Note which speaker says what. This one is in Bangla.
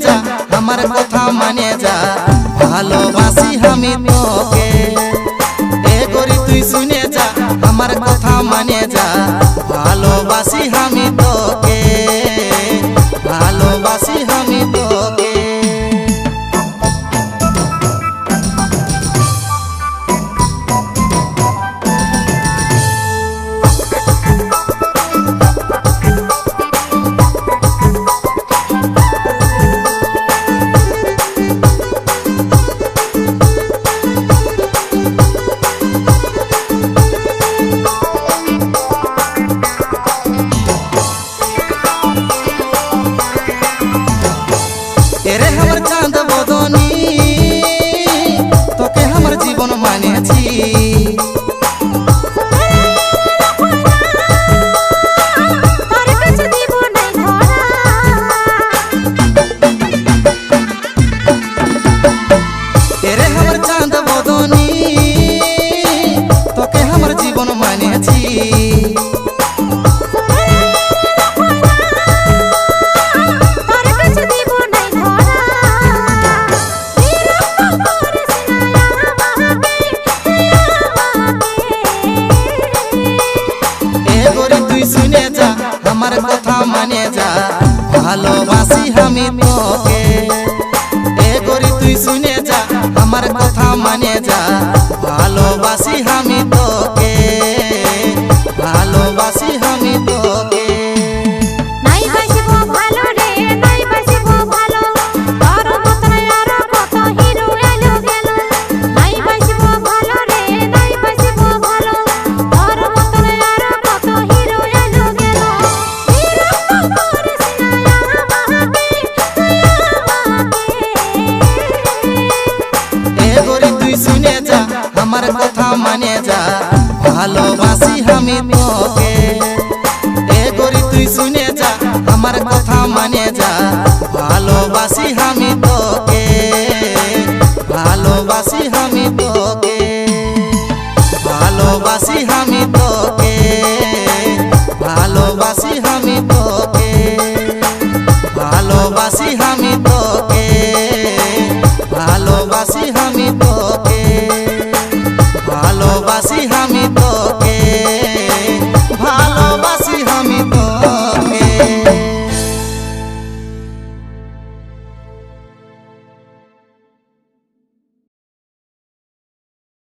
Speaker 1: যা আমার কথা মানে যা ভালোবাসি আমি তোকে এ গরি তুই শুনে যা আমার কথা মানে যা ভালোবাসি আমি তোকে ভালোবাসি আমি তোকে এরে हमर चांद बदनी तोके हमर जीवन मानेছি
Speaker 2: তোর কাছে দিব নাই ধরা
Speaker 1: এরে हमर चांद बदनी तोके हमर जीवन मानेছি আমার কথা মানে যা ভালোবাসি আমি তোকে এ গরি তুই শুনে যা আমার কথা মানে যা ভালোবাসি আমি তোকে ভালোবাসি আমি তোকে
Speaker 2: নাই বাসিব ভালো রে নাই বাসিব ভালো তোর মতন আর কত হিরো এলো গেল নাই বাসিব ভালো রে নাই বাসিব ভালো তোর মতন আর কত হিরো এলো গেল
Speaker 1: এ গরি তুই শুনে যা আমার কথা মানে যা ভালোবাসি আমি তোকে এ গরি তুই শুনে যা আমার কথা মানে যা ভালোবাসি আমি তোকে ভালোবাসি আমি তোকে ভালোবাসি আমি তোকে ভালোবাসি আমি তোকে ভালোবাসি আমি তোকে ভালোবাসি আমি তোকে ভালোবাসি